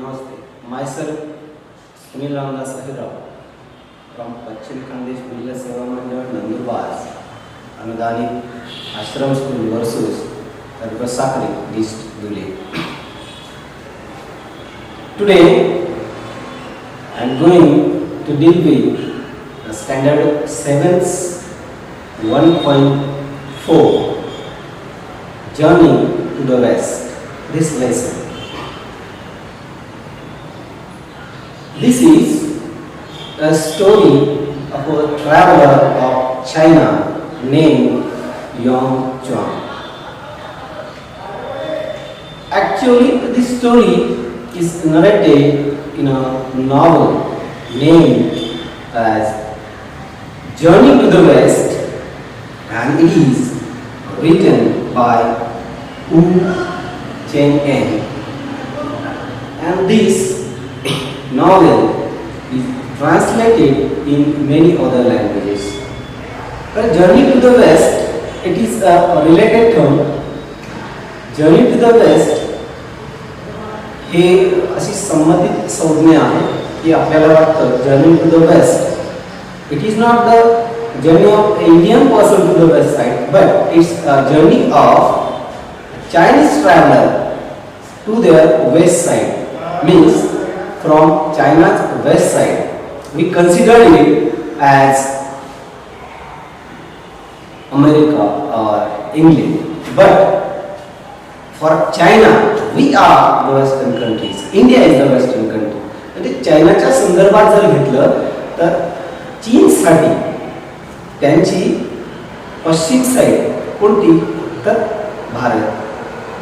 Namaste. Myself, Sunil Ramdas Ahirao, from Pachchim Khandesh Villa Seva Mandal, Nandurbar, Anudani Ashram School versus Tarvasakri, East Dule. Today, I am going to deal with the standard 7th 1.4 Journey to the West. This lesson. This is a story of a traveler of China named Yong Chuang. Actually, this story is narrated in a novel named as Journey to the West, and it is written by Wu Cheng-en. And this novel is translated in many other languages. But Journey to the West, it is a related term. Journey to the West हे अशी संबंधित संज्ञा आहे की आपल्याला वाटतं journey to the west. It is not the journey of Indian person to the west side, but it's a journey of Chinese traveller to their west side. Means from China's west side. We consider it as America or England, but for China we are the western countries. India is the western country. म्हणजे चायनाच्या संदर्भात जर घेतलं तर चीनसाठी त्यांची पश्चिम side कोणती तर भारत,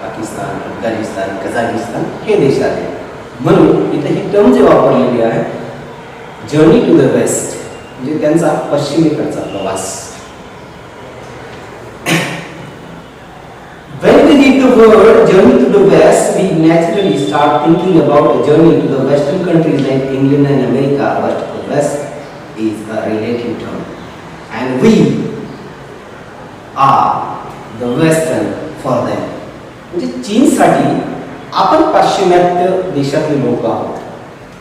पाकिस्तान, अफगाणिस्तान, कझाकिस्तान हे देश आहेत. म्हणून इथे ही टर्म जे वापरलेली आहे जर्नी टू द वेस्ट म्हणजे त्यांचा पश्चिमेकडचा प्रवास. When we read the word journey to the west, we naturally start thinking about a journey to the western countries like England and America, but the west is a relative term and we are the western for them. म्हणजे चीनसाठी आपण पाश्चिमात्य देशातले लोक आहोत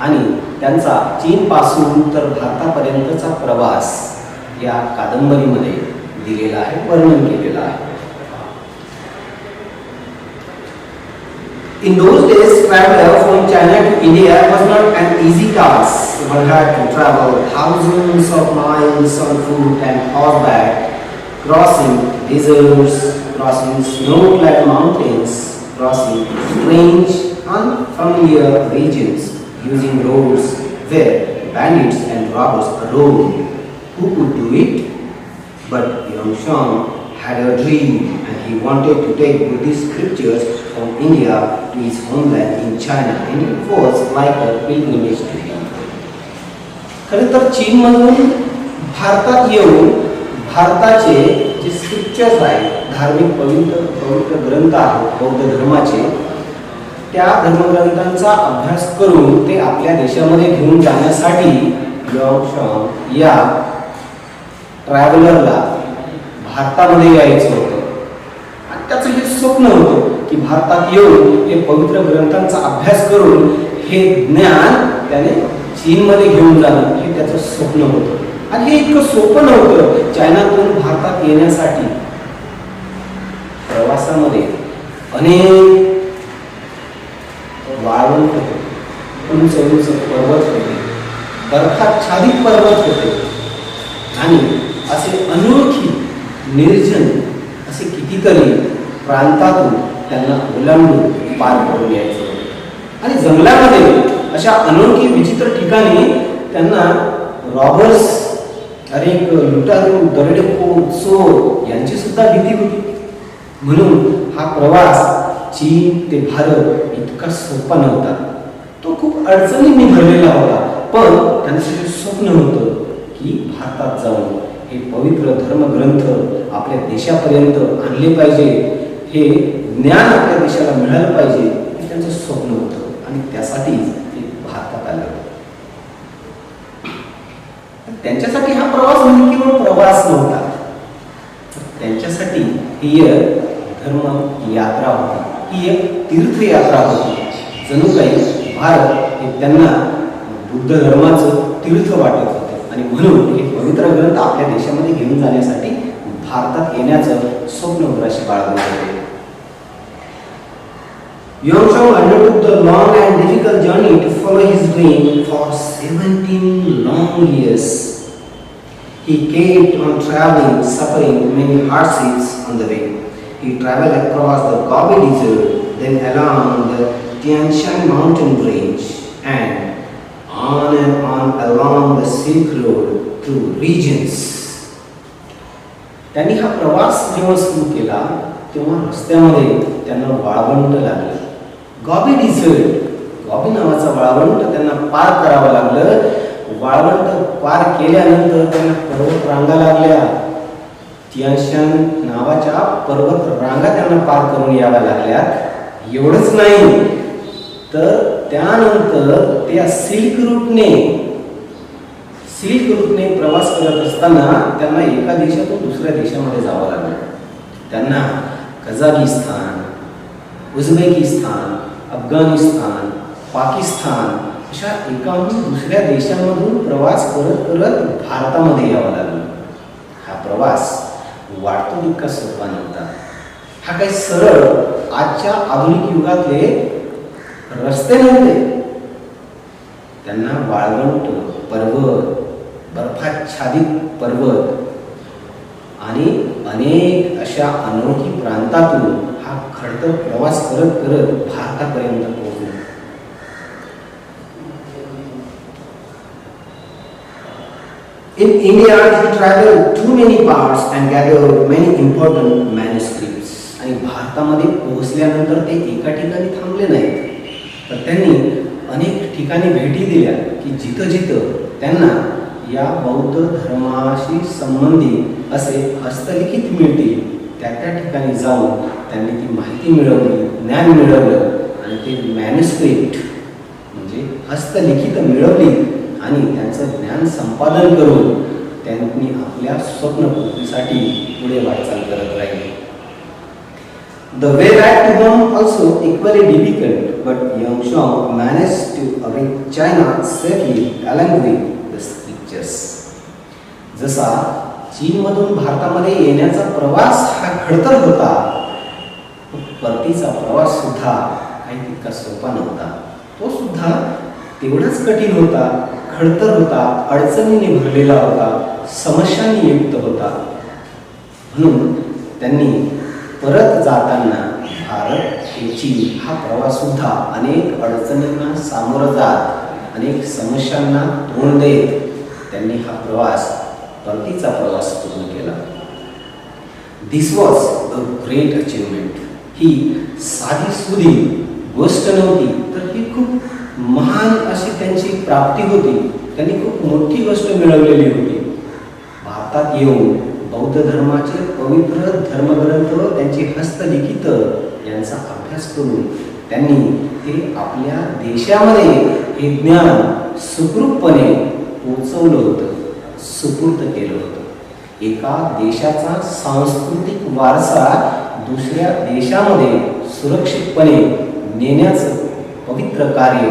आणि त्यांचा चीन पासून तर भारतापर्यंतचा प्रवास या कादंबरीमध्ये दिलेला आहे, वर्णन केलेला आहे. In those days, travel from China to India was not an easy task. One had to travel thousands of miles on foot and horseback, crossing deserts, crossing snow-clad mountains, crossing strange, unfamiliar regions, using roads where bandits and robbers roamed. Who could do it? But Yong Chuang had a dream, and he wanted to take Buddhist scriptures from India to his homeland in China, and it was like a pilgrimage to him. खरं तर चीनमधून भारतात येऊन भारताचे जे scriptures आहेत, धार्मिक पवित्र ग्रंथ आहेत बौद्ध धर्माचे, त्या धर्मग्रंथांचा अभ्यास करून ते आपल्या देशामध्ये घेऊन जाण्यासाठी यॉंग chuang या ट्रॅव्हलरला भारतामध्ये यायचं होतं. आणि त्याचं हे स्वप्न होतं की भारतात येऊन हे पवित्र ग्रंथांचा अभ्यास करून हे ज्ञान त्याने चीनमध्ये घेऊन जाणं हे त्याचं स्वप्न होतं. आणि हे इतकं सोपं नव्हतं. चायनातून भारतात येण्यासाठी प्रवासामध्ये अनेक वाळवंट होते, उंच उंच पर्वत होते, बर्फाच्छादित पर्वत होते आणि असे अनोळखी निर्जन असे कितीतरी प्रांतातून त्यांना ओलांडून पार करून यायचं होतं. आणि जंगलामध्ये अशा अनोळखी विचित्र ठिकाणी त्यांना रॉबर्स, अनेक लुटारू, दरोडेखोर, चोर यांची सुद्धा भीती होती. म्हणून हा प्रवास चीन ते भारत इतका सोपा नव्हता. तो खूप अडचणींनी भरलेला होता. पण त्यांचं हे स्वप्न होतं की भारतात जाऊन हे पवित्र धर्मग्रंथ आपल्या देशापर्यंत आणले पाहिजे, हे ज्ञान आपल्या देशाला मिळालं पाहिजे, हे त्यांचं स्वप्न होतं. आणि त्यासाठीच ते भारतात आलं. त्यांच्यासाठी हा प्रवास म्हणजे केवळ प्रवास नव्हता, त्यांच्यासाठी ही धर्म यात्रा होती, ही एक तीर्थयात्रा होती. जणू काही भारत हे त्यांना बुद्ध धर्माचं तीर्थ वाटत होतं आणि म्हणून हे पवित्र ग्रंथ आपल्या देशामध्ये घेऊन जाण्यासाठी भारतात येण्याचं स्वप्न उराशी बाळगले होते. Yongzheng undertook the long and difficult journey to follow his dream for 17 long years. He kept on traveling, suffering many hardships on the way. He traveled across the Gobi Desert, then along the Tian Shan mountain range, and on along the Silk Road through regions. त्यांनी हा प्रवास जेव्हा सुरू केला तेव्हा रस्त्यामध्ये त्यांना वाळवंट लागलं. गॉबी डिझर्ट, गॉबी नावाचा वाळवंट त्यांना पार करावं लागलं. वाळवंट पार केल्यानंतर त्यांना पर्वत रांगा लागल्या. तियानशान नावाच्या पर्वत रांगा त्यांना पार करून याव्या लागल्या. एवढंच नाही तर त्यानंतर त्या सिल्क रूटने प्रवास करत असताना त्यांना एका देशातून दुसऱ्या देशामध्ये जावं लागलं. त्यांना कझाकिस्तान, उझबेकिस्तान, अफगाणिस्तान, पाकिस्तान अशा एकाहून दुसऱ्या देशांमधून प्रवास करत करत भारतामध्ये यावं लागलं. हा प्रवास वाटतो तितका सोपा नव्हता. हा काही सरळ आजच्या आधुनिक युगातले रस्ते नव्हते. त्यांना वाळवंट, पर्वत, बर्फाच्छादित पर्वत आणि अनेक अशा अनोखी प्रांतातून हा खडतर प्रवास करत करत भारतापर्यंत पोहोचले. In India, he traveled too many parts and gathered many important manuscripts. आणि भारतामध्ये पोहोचल्यानंतर ते एका ठिकाणी थांबले नाहीत, तर त्यांनी अनेक ठिकाणी भेटी दिल्या की जिथं जिथं त्यांना या बौद्ध धर्माशी संबंधित असे हस्तलिखित मिळतील त्या त्या ठिकाणी जाऊन त्यांनी ती माहिती मिळवली, ज्ञान मिळवलं आणि ते मॅन्युस्क्रिप्ट म्हणजे हस्तलिखित मिळवली आणि त्यांचं ज्ञान संपादन करून त्यांनी आपल्या स्वप्नपूर्तीसाठी पुढे वाटचाल करत राहिले. The way back to home also equally difficult, but Yongzheng managed to reach China safely along with the scriptures. जसा चीनमधून भारतामध्ये येण्याचा प्रवास हा खडतर होता, परतीचा प्रवास सुद्धा काही तितका सोपा नव्हता. तो सुद्धा तेवढाच कठीण होता, खडतर होता, अडचणीने भरलेला होता, समस्यांनी युक्त होता. म्हणून त्यांनी परत जाताना भारत ते चीन हा प्रवास सुद्धा अनेक अडचणींना सामोरं जात, अनेक समस्यांना तोंड देत त्यांनी हा प्रवास, परतीचा प्रवास पूर्ण केला. दिस वॉज अ ग्रेट अचीवमेंट. ही साधी सुधी गोष्ट नव्हती, तर ही खूप महान अशी त्यांची प्राप्ती होती. त्यांनी खूप मोठी गोष्ट मिळवलेली होती. भारतात येऊन बौद्ध धर्माचे पवित्र धर्मग्रंथ, त्यांची हस्तलिखित यांचा अभ्यास करून त्यांनी ते आपल्या देशामध्ये हे ज्ञान सुखरूपपणे पोचवलं होतं, सुपूर्द केलं होतं. एका देशाचा सांस्कृतिक वारसा दुसऱ्या देशामध्ये सुरक्षितपणे नेण्याचं पवित्र कार्य,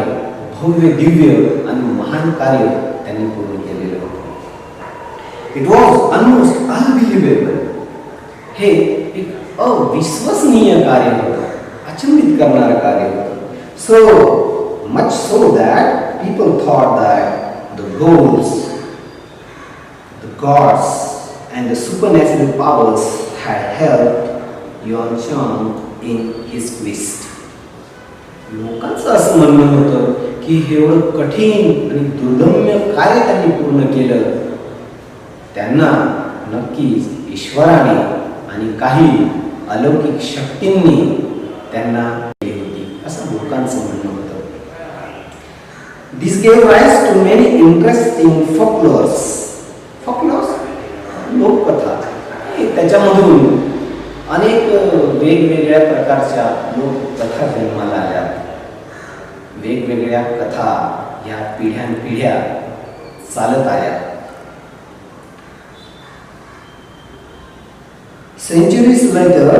भव्य दिव्य आणि महान कार्य त्यांनी पूर्ण केलेलं होतं. It was almost unbelievable. हे एक अविश्वसनीय कार्य होतं, अचंबित करणारं कार्य होतं. So much so that people thought that the gods, the gods and the supernatural powers had helped Yuanzhang in his quest. लोकांचं असं म्हणणं होतं की हे एवढं कठीण आणि दुर्दम्य कार्य त्यांनी पूर्ण केलं, त्यांना नक्कीच ईश्वराने आणि काही अलौकिक शक्तींनी त्यांना दिली होती, असं लोकांचं म्हणणं होतं. This gave rise to many interesting folklores. folklores लोककथा. त्याच्यामधून अनेक वेगवेगळ्या प्रकारच्या लोककथा जन्माला आल्या. वेगवेगळ्या कथा या पिढ्यानपिढ्या चालत आल्या. Centuries later,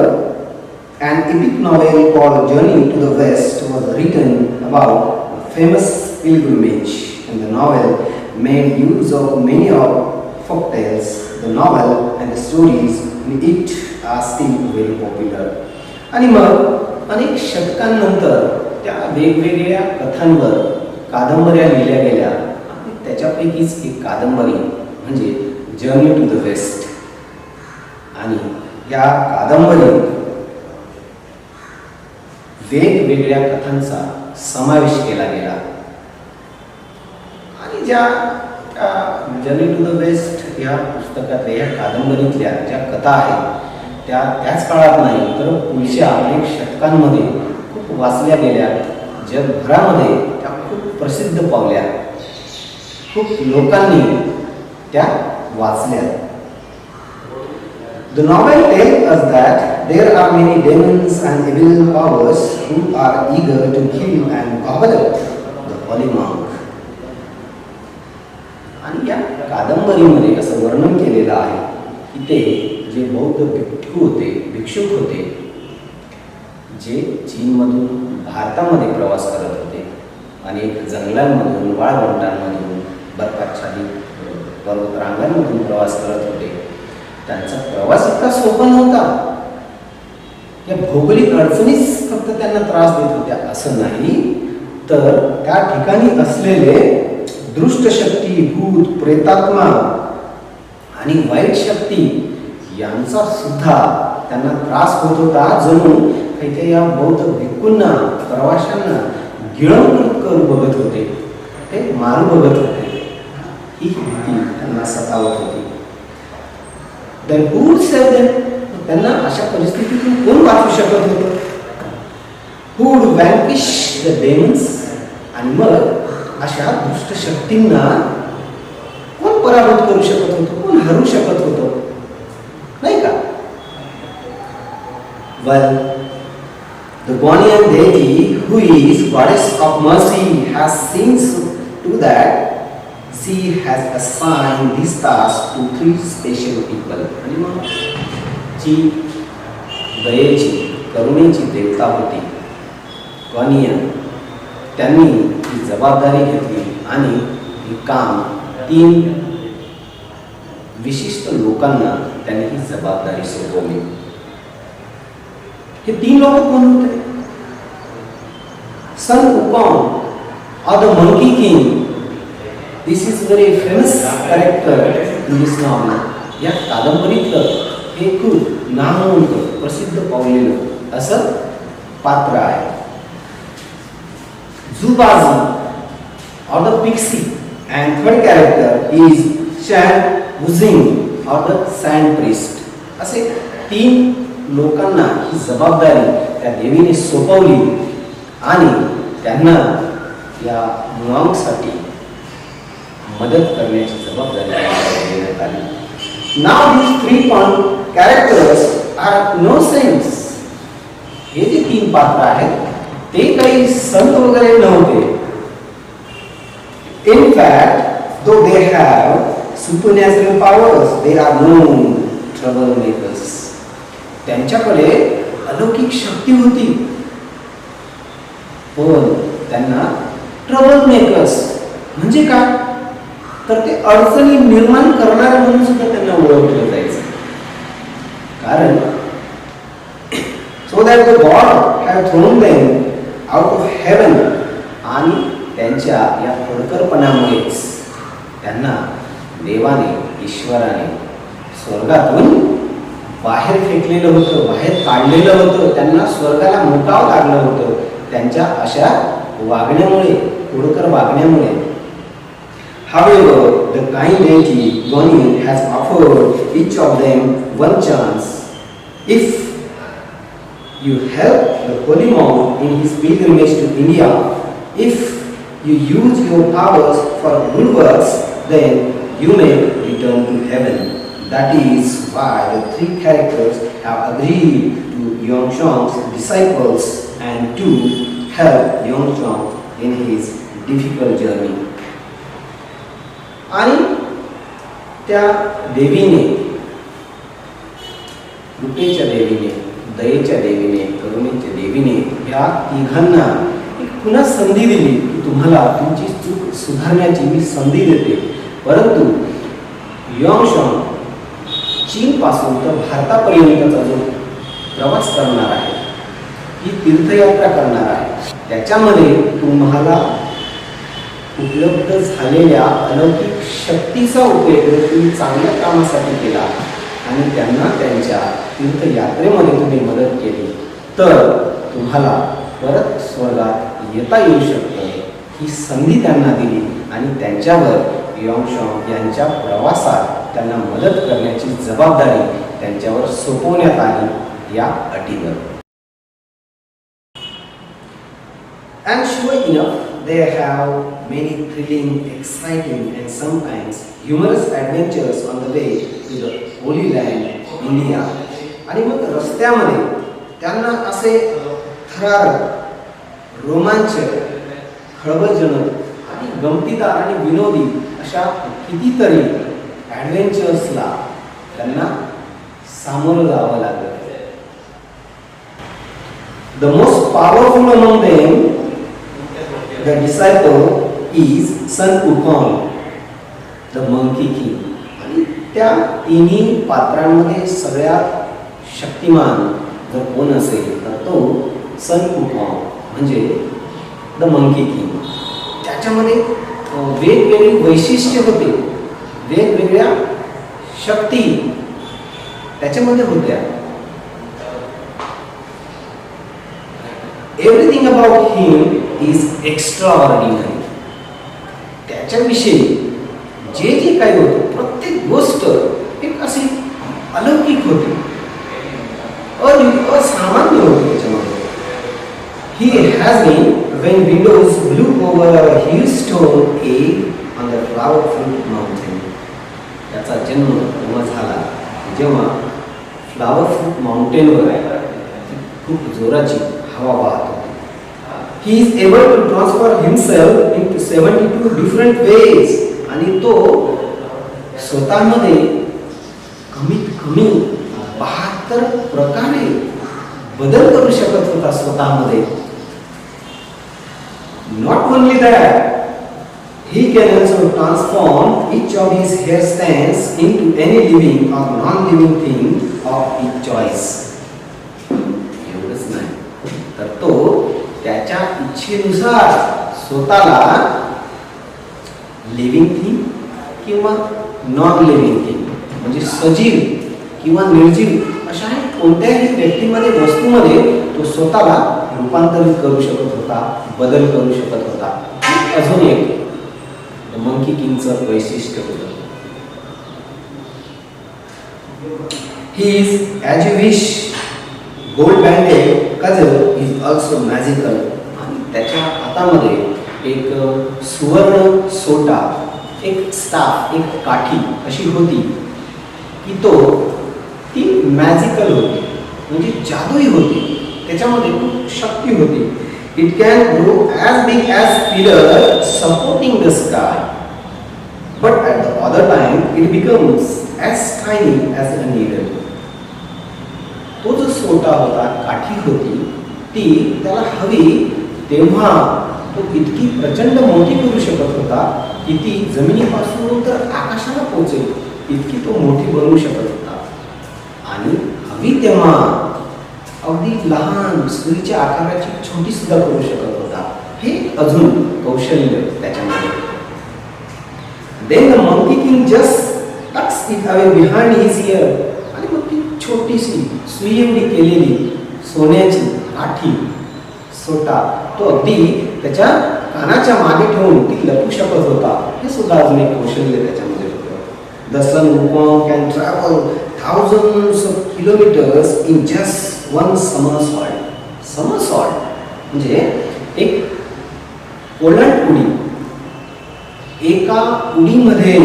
an epic novel called Journey to the West was written about the famous pilgrimage, and the novel made use of many of folk tales. The novel and the stories in it are still very popular. आणि मग अनेक शतकांनंतर त्या वेगवेगळ्या कथांवर कादंबऱ्या लिहिल्या गेल्या आणि त्याच्यापैकीच एक कादंबरी म्हणजे जर्नी टू द वेस्ट. आणि या कादंबरीत वेगवेगळ्या कथांचा समावेश केला गेला आणि ज्या जर्नी टू द वेस्ट या पुस्तकातल्या या कादंबरीतल्या ज्या कथा आहेत त्या त्याच काळात नाही तर पुढच्या अनेक शतकांमध्ये खूप वाचल्या गेल्या. जगभरामध्ये त्या खूप प्रसिद्ध पावल्या, खूप लोकांनी त्या वाचल्या. The novel tells us that there are many demons and evil powers who are eager to kill and gobble up the holy monk. आणि या कादंबरीमध्ये असं वर्णन केलेलं आहे की ते जे बौद्ध भिक्षुक होते जे चीनमधून भारतामध्ये प्रवास करत होते, अनेक जंगलांमधून, वाळवंटांमधून, बर्फाच्छादित पर्वतरांगांमधून प्रवास करत होते. त्यांचा प्रवास इतका सोपा नव्हता. या भौगोलिक अडचणीच फक्त त्यांना त्रास देत होत्या असं नाही, तर त्या ठिकाणी असलेले दृष्ट शक्ती, भूत, प्रेतात्मा आणि वाईट शक्ती यांचा सुद्धा त्यांना त्रास होत होता. जणू काही या बौद्ध भिक्खूंना, प्रवाशांना गिळंकृत करून बघत होते, ते मारू बघत होते. ही भीती त्यांना सतावत होती. Then who would save them? त्यांना अशा परिस्थितीतून कोण वाचवू शकत होतं? Who would vanquish the demons? आणि मग अशा दुष्ट शक्तींना कोण पराभूत करू शकत होतं, कोण हरू शकत होतं, नाही का? Well, the Guanyin deity, who is goddess of mercy, has seen to that she has assigned this task to 3 special people. आणि मग जी दयेची, करुणेची देवता होती ग्वानियन, त्यांनी ही जबाबदारी घेतली आणि हे काम 3 विशिष्ट लोकांना त्यांनी ही जबाबदारी सोपवली. हे 3 लोक कोण होते? सन Wukong or the Monkey King. This is very famous character in this novel. या कादंबरीतलं हे खूप नामवंत, प्रसिद्ध पावलेलं असं पात्र आहे. जुबाजी or the Pixie, and third character is Shan Wuzing or the Sand Priest. असे 3 लोकांना ही जबाबदारी त्या देवीने सोपवली आणि त्यांना या मुआंगसाठी मदत करण्याची जबाबदारी देण्यात आली. Now these 3 characters are no saints. हे जे 3 पात्र आहेत ते काही संत वगैरे नव्हते. In fact, though they have supernatural powers, they are known troublemakers. त्यांच्याकडे अलौकिक शक्ती होती, पण त्यांना ट्रबल मेकर्स म्हणजे काय, तर ते अडचणी निर्माण करणारे म्हणून सुद्धा त्यांना ओळखलं जायचं. कारण so that the God have thrown them out of heaven, आणि त्यांच्या या फडकरपणामुळेच त्यांना देवाने, ईश्वराने स्वर्गातून बाहेर फेकलेलं होतं, बाहेर काढलेलं होतं. त्यांना स्वर्गाला मुकावं लागलं होतं त्यांच्या अशा वागण्यामुळे, खोडकर वागण्यामुळे. However, the kind deity Guanyin has offered each of them one chance. If you help the holy monk in his pilgrimage to India, if you use your powers for good works, then you may return to heaven. That is why the 3 characters have agreed to Yongzhang's disciples and to help Yongzhang in his difficult journey. आणि त्या देवीने, कृपेच्या देवीने, दयेच्या देवीने, करुणेच्या देवीने या 3घांना एक पुन्हा संधी दिली की तुम्हाला तुमची चूक सुधारण्याची मी संधी देते, परंतु योंगशॉंग चीन पासून तर भारतापर्यंतचा जो प्रवास करणार आहे, ही तीर्थयात्रा करणार आहे, त्याच्यामध्ये तुम्हाला उपलब्ध झालेल्या अलौकिक शक्तीचा उपयोग तुम्ही चांगल्या कामासाठी केला आणि त्यांना त्यांच्या तीर्थयात्रेमध्ये तुम्ही मदत केली, तर तुम्हाला परत स्वर्गात येता येऊ शकतं, ही संधी त्यांना दिली आणि त्यांच्यावर योंगशॉंग यांच्या प्रवासात त्यांना मदत करण्याची जबाबदारी त्यांच्यावर सोपवण्यात आली या अटीवर. And sure enough, they have many thrilling, exciting and sometimes humorous adventures on the way to the Holy Land, India. आणि मग रस्त्यामध्ये त्यांना असे थरारक, रोमांचक, खळबळजनक आणि गमतीदार आणि विनोदी अशा कितीतरी ॲडव्हेंचर्सला त्यांना सामोरं जावं लागलं. The most powerful among them, the disciple, is Sun Wukong, the monkey king. आणि त्या तिन्ही पात्रांमध्ये सगळ्यात शक्तिमान जर कोण असेल तर तो सन वुकॉंग म्हणजे द मंकी किंग. त्याच्यामध्ये वेगवेगळी वैशिष्ट्य होते, वेगवेगळ्या शक्ती त्याच्यामध्ये होत्या. Everything about him is extraordinary. त्याच्याविषयी जे जे काही होतं प्रत्येक गोष्ट एक अशी अलौकिक होती, असामान्य होती त्याच्यामध्ये. He has been when windows blew over a hailstone egg on the flower fruit mountain. त्याचा जन्म तेव्हा झाला जेव्हा फ्लावर फ्रूट माउंटेनवर खूप जोराची हवा वाहत होती. He is able to transfer himself into 72 different ways. आणि तो स्वतःमध्ये कमीत कमी 72 प्रकारे बदल करू शकत होता स्वतःमध्ये. Not only that, he can also transform each of his hair strands into any living or non-living thing of his choice. एवढंच नाही तर तो त्याच्या इच्छेनुसार स्वतःला लिव्हिंग थिंग किंवा नॉन लिव्हिंग थिंग म्हणजे सजीव किंवा निर्जीव अशा कोणत्याही व्यक्तीमध्ये वस्तूमध्ये तो स्वतःला रूपांतरित करू शकत होता, बदल करू शकत होता. अजून एक मंकी किंगचं वैशिष्ट्य होतं. He is as you wish gold banded causal is also magical. आणि त्याच्या हातामध्ये एक सुवर्ण सोटा, एक स्टाफ, एक काठी अशी होती की ती मॅजिकल होती म्हणजे जादुई होती. त्याच्यामध्ये खूप शक्ती होती. It can grow as big as pillar supporting the sky but at the other time it becomes as tiny as a needle. तो जो सोटा होता, काठी होती, ती त्याला हवी तेव्हा तो इतकी प्रचंड मोठी करू शकत होता की ती जमिनीपासून तर आकाशाला पोहोचेल इतकी तो मोठी बनवू शकत होता. आणि हवी तेव्हा अगदी लहान सुईच्या आकाराची छोटी सुद्धा करू शकत होता. हे अजून कौशल्य त्याच्यामध्ये. Then the monkey king just tucks it away behind his ear. आणि मग ती छोटीशी सुई एवढी केलेली सोन्याची काठी सोटा तो अगदी त्याच्या कानाच्या मागे ठेवून ती लपू शकत होता. हे सुद्धा अजून एक कौशल्य त्याच्यामध्ये होतं. The Sun Wukong can travel thousands of kilometers in just one somersault. Somersault म्हणजे एक ओलांड उडी. एका उडीमध्ये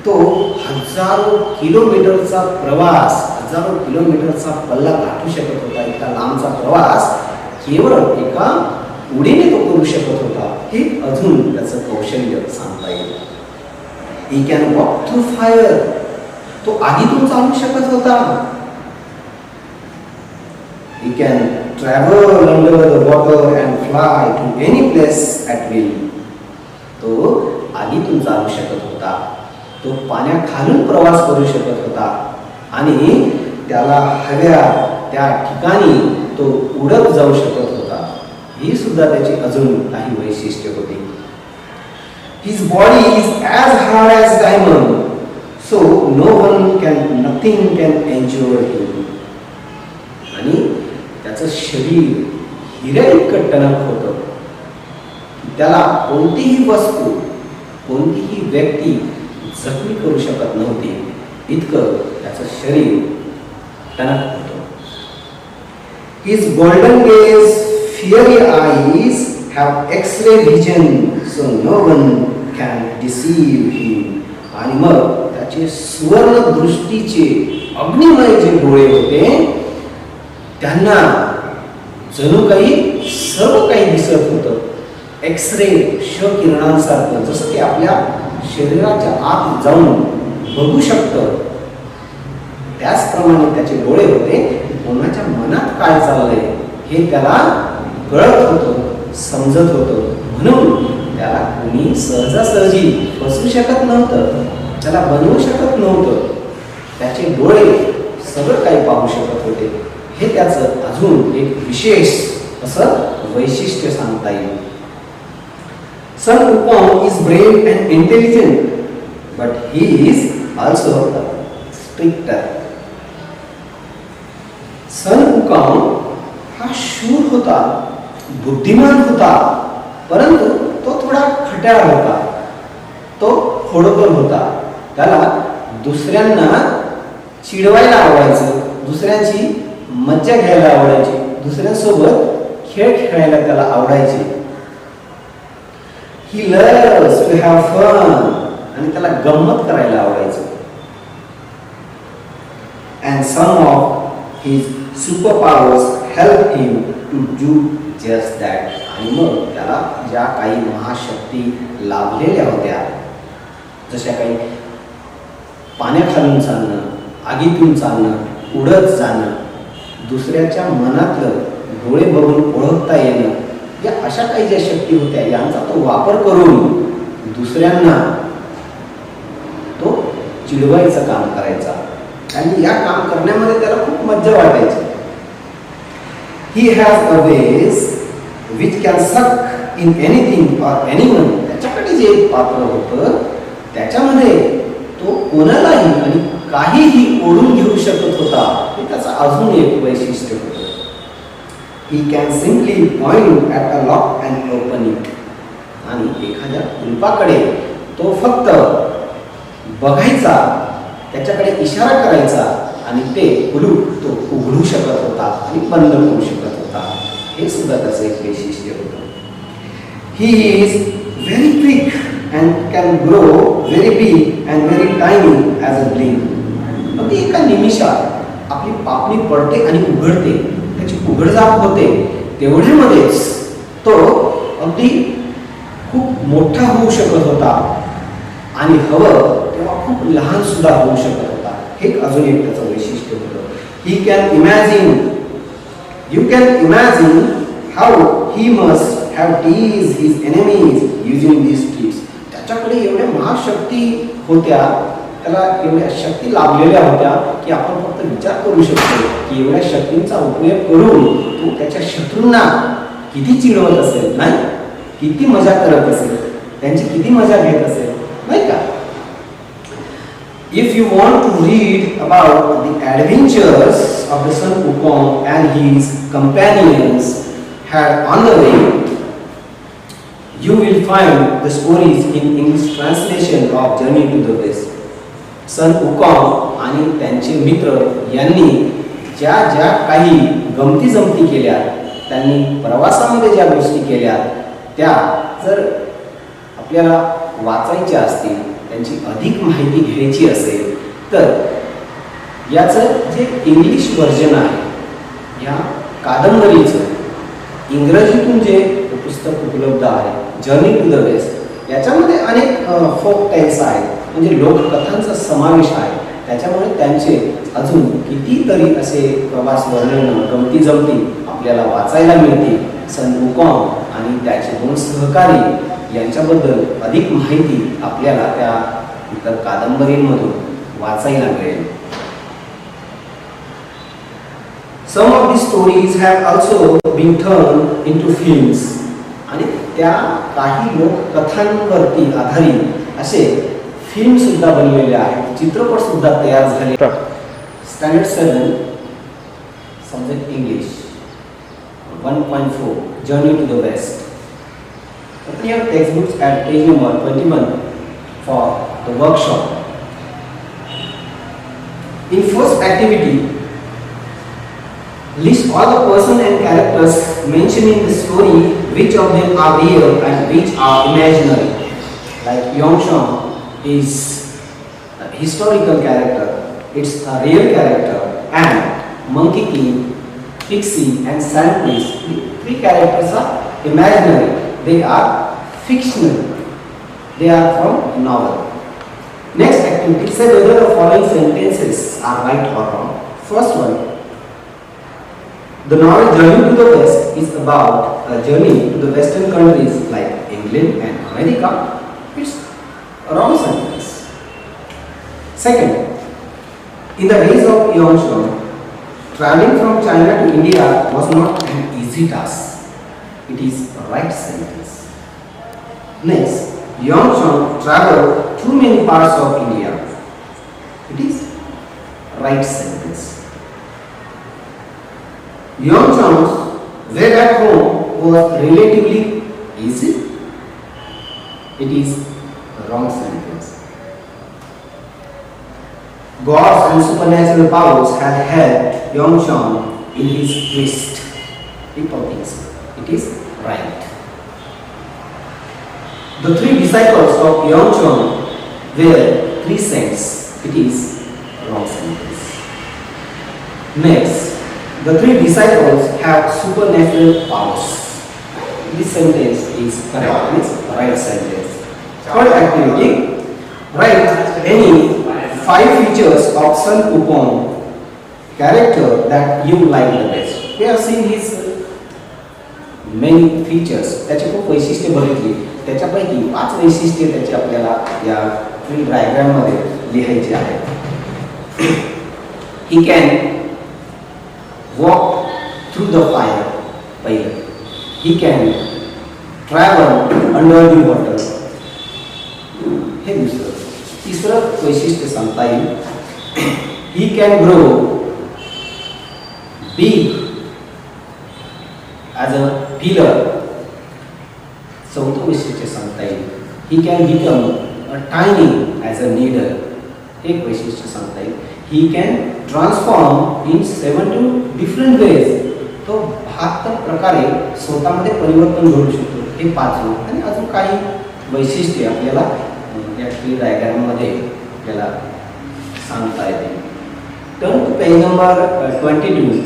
तो हजारो किलोमीटरचा प्रवास, हजारो किलोमीटरचा पल्ला गाठू शकत होता. इतका लांबचा प्रवास केवळ एका उडीने तो करू शकत होता. हे अजून त्याचं कौशल्य सांगता येईल. He can walk through fire. तो आगीतून चालू शकत होता. He can travel under the water and fly to any place at will. तो आगीतून चालू शकत होता, तो पाण्याखालून प्रवास करू शकत होता आणि त्याला हव्या त्या ठिकाणी तो उडत जाऊ शकत होता. ही सुद्धा त्याची अजून काही वैशिष्ट्य होती. His body is as hard as diamond, so nothing can injure him. आणि त्याचं शरीर हिऱ्या इतकं टणक होतं, त्याला कोणतीही वस्तू, कोणतीही व्यक्ती जखमी करू शकत नव्हती, इतकं त्याचं शरीर टणक होतं. His golden gaze, fiery eyes have X-ray vision, so no one can deceive him. आणि मग त्याचे सुवर्ण दृष्टीचे अग्निमय जे डोळे होते, त्यांना जणू काही सर्व काही दिसत होतं. एक्सरे क्ष किरणांसारखं, जसं ते आपल्या शरीराच्या आत जाऊन बघू शकतं, त्याचप्रमाणे त्याचे डोळे होते. कोणाच्या मनात काय चाललंय हे त्याला कळत होतं, समजत होतं. म्हणून त्याला कोणी सहजासहजी फसवू शकत नव्हतं, त्याला बनवू शकत नव्हतं. त्याचे डोळे सगळं काही पाहू शकत होते. हे त्याचं अजून एक विशेष असं वैशिष्ट्य सांगता येईल. Sun Wukong is brave and intelligent, but he is also stricter. Sun Wukong हा शूर होता, बुद्धिमान होता, परंतु तो थोडा खट्याळ होता, तो खोडकर होता. त्याला दुसऱ्यांना चिडवायला आवडायचं, दुसऱ्यांची मज्जा घ्यायला आवडायची, दुसऱ्यांसोबत खेळ खेळायला त्याला आवडायचे. He loves to have fun, आणि त्याला गंमत करायला आवडायचं. And some of his superpowers help him to do just that. आणि मग त्याला ज्या काही महाशक्ती लाभलेल्या होत्या, जशा काही पाण्याखालून चालणं, आगीतून चालणं, उडत जाणं, दुसऱ्याच्या मनातलं डोळे बघून ओळखता येणं, या अशा काही ज्या शक्ती होत्या, यांचा तो वापर करून दुसऱ्यांना तो चिडवायचं काम करायचा. आणि या काम करण्यामध्ये त्याला खूप मज्जा वाटायची. He has a ways which can suck in anything or anyone. त्याच्याकडे जे पात्र होतं, त्याच्यामध्ये तो कोणालाही आणि काहीही ओढून घेऊ शकत होता. हे त्याचं अजून एक वैशिष्ट्य होतं. He can simply point at a lock and open it. आणि एखाद्या कुलपाकडे तो फक्त बघायचा, त्याच्याकडे इशारा करायचा आणि ते कुलूप तो उघडू शकत होता आणि बंद करू शकत होता. हे सुद्धा त्याचं एक वैशिष्ट्य होतं. He is very quick and can grow very big and very tiny as a blink. अगदी एका निमिषात आपली पापणी पडते आणि उघडते, त्याची उघडझाप होते. तेवढ्यामध्येच तो अगदी खूप मोठा होऊ शकत होता आणि हवं तेव्हा खूप लहान सुद्धा होऊ शकत होता. हे अजून एक त्याचं वैशिष्ट्य होतं. He can imagine, you can imagine how he must have teased his enemies using these tricks. त्याच्याकडे एवढ्या महाशक्ती होत्या, त्याला एवढ्या शक्ती लाभलेल्या होत्या की आपण फक्त विचार करू शकतो की एवढ्या शक्तींचा उपयोग करून तो त्याच्या शत्रूंना किती चिडवत असेल, नाही, किती मजा करत असेल, त्यांची किती मजा घेत असेल, नाही का? If you want to read about the adventures of the Sun Wukong and his companions had on the way, you will find the stories in English translation of Journey to the West. सन वुकॉंग आणि त्यांचे मित्र यांनी ज्या ज्या काही गमती जमती केल्या, त्यांनी प्रवासामध्ये ज्या गोष्टी केल्या, त्या जर आपल्याला वाचायच्या असतील, त्यांची अधिक माहिती घ्यायची असेल, तर याचं जे इंग्लिश व्हर्जन आहे या कादंबरीचं, इंग्रजीतून जे पुस्तक उपलब्ध आहे जर्नी टू द वेस्ट, याच्यामध्ये अनेक फोक टेल्स आहेत, म्हणजे लोककथांचा समावेश आहे. त्याच्यामुळे त्यांचे अजून कितीतरी असे प्रवास वर्णन, गमती जमती आपल्याला वाचायला मिळते. सन वुकॉंग आणि त्याचे 2 सहकारी यांच्याबद्दल अधिक माहिती आपल्याला त्या इतर कादंबरींमधून वाचायला मिळेल. Some of these stories have also been turned into films. आणि त्या काही लोककथांवरती आधारित असे फिल्म सुद्धा बनलेले आहेत, चित्रपट सुद्धा तयार झाले. Standard 7 subject English 1.4 journey to the west. Open your textbooks at page number 21 for the workshop. In first activity, list all the person and characters mentioned in the story, which of them are real and which are imaginary. Like Yeongshong is a historical character, it's a real character, and Monkey King, Pixie and Sandpiece, 3 characters are imaginary, they are fictional, they are from novel. Next activity, say whether the following sentences are right or wrong. First one, the novel Journey to the West is about a journey to the western countries like England and America. It's a wrong sentence. Second, in the days of Yeongshong, traveling from China to India was not an easy task. It is a right sentence. Next, Yeongshong traveled through many parts of India. It is a right sentence. Yeongshong's way back home was relatively easy. It is a wrong sentence. Gods and supernatural powers had helped Yeongshong in his quest. People think so. It is right. The 3 disciples of Yeongshong were 3 saints. It is a wrong sentence. Next, the 3 disciples have supernatural powers. This sentence is correct. It's the right sentence. Third activity, write any 5 features of Sun Wukong character that you like the best. We have seen his many features. त्याची खूप वैशिष्ट्ये बघितली. त्याच्यापैकी 5 वैशिष्ट्ये त्याची आपल्याला या tree diagram मध्ये लिहायची आहेत. He can walk through the fire. पहिलं, he can travel under the water. हे दुसरं. तिसरं वैशिष्ट्य सांगता येईल, he can grow big as a pillar. चौथं वैशिष्ट्य सांगता येईल, he can become a tiny as a needle. एक वैशिष्ट्य सांगता येईल, he can transform in 7 different ways. तो 72 प्रकारे स्वतःमध्ये परिवर्तन घडू शकतो. हे 5 आणि अजून काही वैशिष्ट्ये आपल्याला या ट्री डायग्राम मध्ये आपल्याला सांगता येते. Turn to page number 22.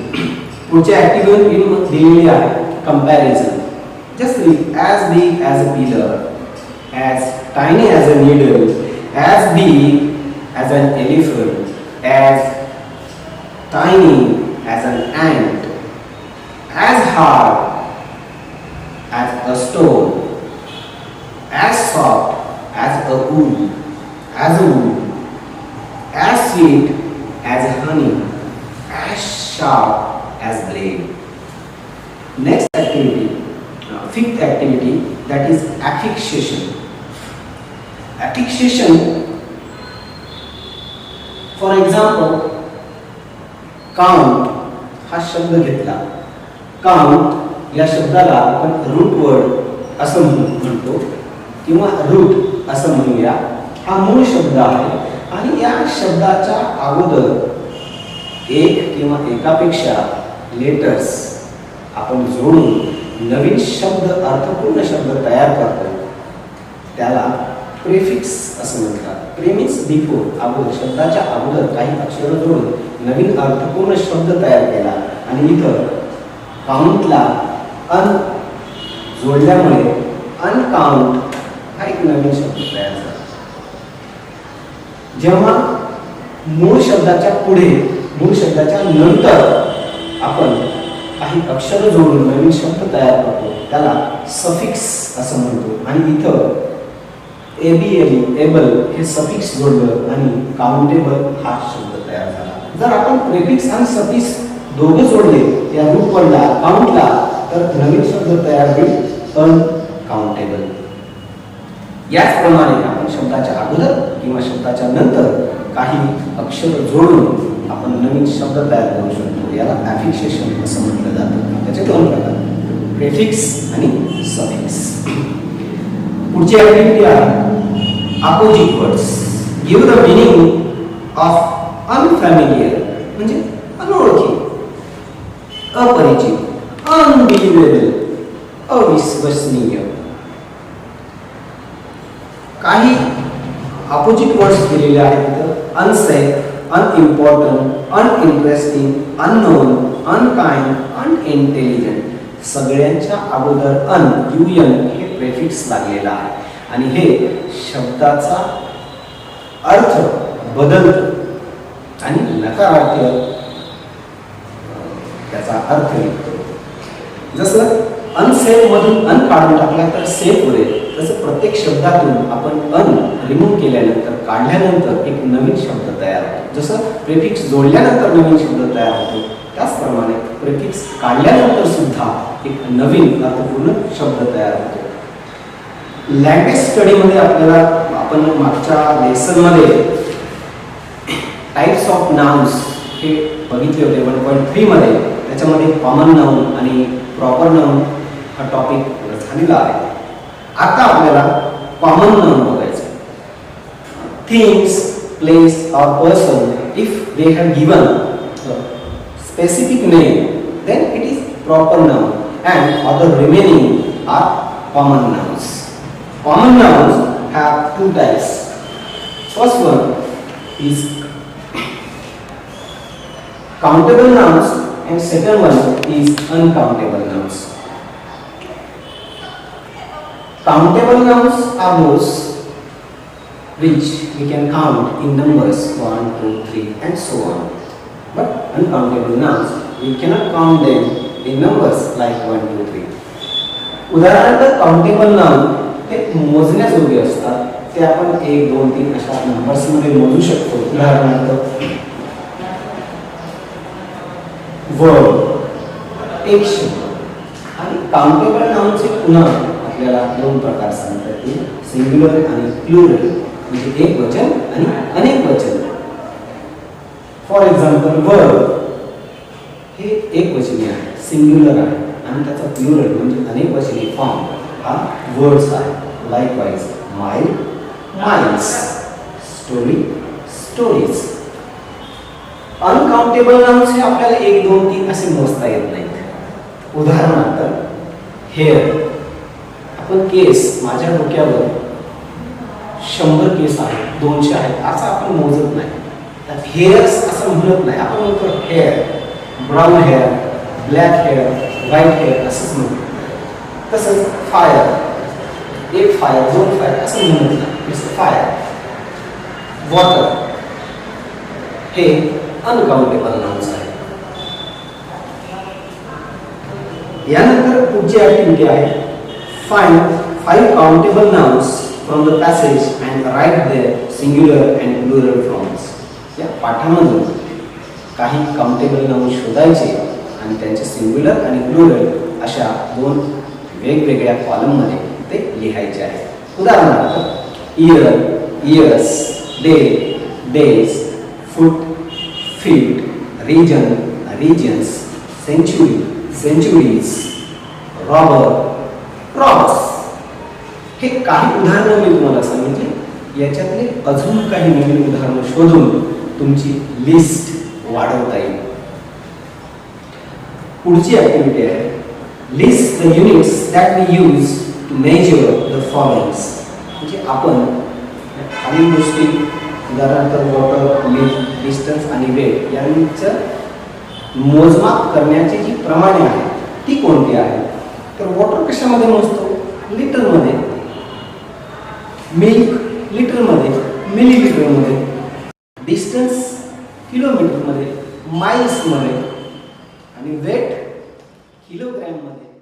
पुढच्या ऍक्टिव्हिटी दिलेली आहे comparison. Just read as big as a pillar, as tiny as a needle, as big as an elephant, as tiny as an ant, as hard as a stone, as soft as a wool, as sweet as honey, as sharp as blade. Next activity, fifth activity, that is affixation. Affixation, for example, count हा शब्द घेतला. Count या शब्दाला आपण route word असं म्हणतो किंवा route असं म्हणूया. हा मूळ शब्द आहे आणि या शब्दाच्या अगोदर एक किंवा एकापेक्षा लेटर्स आपण जोडून नवीन शब्द, अर्थपूर्ण शब्द तयार करतो. त्याला प्रेफिक्स असं म्हणतात. प्रेमिक्स बिफोर, अगोदर शब्दाच्या अगोदर काही अक्षर जोडून नवीन अर्थपूर्ण शब्द तयार केला. आणि इथं काउंटला अन जोडल्यामुळे अनकाउंट हा एक नवीन शब्द तयार झाला. जेव्हा मूळ शब्दाच्या पुढे, मूळ शब्दाच्या नंतर आपण काही अक्षर जोडून नवीन शब्द तयार करतो त्याला सफिक्स असं म्हणतो. आणि इथं एबल हे सफिक्स जोडलं आणि काउंटेबल हा शब्द तयार झाला. जर आपण प्रेफिक्स आणि सफिक्स दोघे जोडले या रूट वर्डला काउंटला तर नवीन शब्द तयार होईल अनकाउंटेबल. याचप्रमाणे आपण शब्दाच्या अगोदर किंवा शब्दाच्या नंतर काही अक्षर जोडून आपण नवीन शब्द तयार करू शकतो. याला ॲफिक्सेशन असं म्हटलं जातं. त्याचे दोन प्रकार, प्रेफिक्स आणि सफिक्स. पुढची ॲक्टिव्हिटी आहे opposite words. Give the meaning of unfamiliar म्हणजे अनोळखी, अपरिचित, अनबिलिव्हेबल, अविश्वसनीय. काही अपोजिट वर्ड्स दिलेले आहेत. Unsafe, unimportant, uninteresting, unknown, unkind, अनइंटेलिजंट. सगळ्यांच्या अगोदर UN हे प्रेफिक्स लागलेला आहे आणि हे शब्दाचा अर्थ बदलतो आणि नकारार्थी त्याचा अर्थ निघतो. जसं अनसेफ मधून अन काढून टाकला तर सेफ होईल, तसं प्रत्येक शब्दातून आपण अन रिमूव्ह केल्यानंतर काढल्यानंतर एक नवीन शब्द तयार होतो. जसं प्रेफिक्स जोडल्यानंतर नवीन शब्द तयार होतो त्याचप्रमाणे प्रेफिक्स काढल्यानंतर सुद्धा एक नवीन अर्थपूर्ण शब्द तयार होतो. लँग्वेज स्टडीमध्ये आपल्याला आपण मागच्या लेसनमध्ये टाइप्स ऑफ नाउन्स हे बघितले होते 1.3 मध्ये. त्याच्यामध्ये कॉमन नाउन आणि प्रॉपर नाउन हा टॉपिक झालेला आहे. आता आपल्याला कॉमन नाउन बघायचं. थिंग्स, प्लेस और person if they have given specific name then it is proper noun and other remaining are common nouns. Common nouns have two types. First one is countable nouns and second one is uncountable nouns. Countable nouns are those which we can count in numbers 1, 2, 3 and so on. But uncountable nouns we cannot count them in numbers like 1, 2, 3. उदाहरणार्थ countable noun हे मोजण्याजोगे असतात. ते आपण 1, 2, 3 अशा numbers मध्ये मोजू शकतो. उदाहरणार्थ वर्ड, एक शब्द. आणि काउंटेबल नाउनचे पुन्हा आपल्याला दोन प्रकार सांगता येतील, सिंग्युलर आणि प्लुरल, म्हणजे एक वचन आणि अनेक वचन. फॉर एक्झाम्पल वर्ड हे एक वचनी आहे, सिंग्युलर आहे आणि त्याचा प्लुरल म्हणजे अनेक वचनी फॉर्म हा वर्ड्स आहे. लाईकवाईज माइल, miles, story, stories. Uncountable nouns हे आपल्याला 1, 2, 3 असे मोजता येत नाहीत. उदाहरणार्थ हेअर. आपण केस, माझ्या डोक्यावर 100 केस आहेत, 200 आहेत असं आपण मोजत नाही. हेअर्स असं म्हणत नाही, आपण म्हणतो hair, brown hair, black hair, white hair असंच म्हणतो. तसंच फायर, एक फायर, 2 फायर असं म्हणत नाही. फायर, वॉटर हे अनकाउंटेबल नाउन्स आहे. यानंतर पुढची ऍक्टिव्हिटी आहे find 5 countable nouns from the passage and write their singular and plural forms. या पाठामधून काही काउंटेबल नाउन शोधायचे आणि त्यांचे सिंग्युलर आणि प्लुरल अशा 2 वेगवेगळ्या कॉलममध्ये ते लिहायचे आहे. उदाहरणार्थ year, years, day, days, foot, feet, reason, reasons, century, centuries, robber, robbers. हे काही उदाहरणं मी तुम्हाला सांगितली. याच्यातले अजून काही नवीन उदाहरणं शोधून तुमची लिस्ट वाढवता येईल. पुढची ऍक्टिव्हिटी आहे list the units that we use to measure the followings. म्हणजे आपण काही गोष्टी उदाहरणार्थ वॉटर, लिट, डिस्टन्स आणि वेट यांचं मोजमाप करण्याची जी प्रमाणे आहेत ती कोणती आहेत. तर वॉटर कशामध्ये मोजतो? लिटरमध्ये, मिल्क लिटरमध्ये, मिलीलिटरमध्ये, डिस्टन्स किलोमीटरमध्ये, माइल्समध्ये आणि वेट किलोग्रॅममध्ये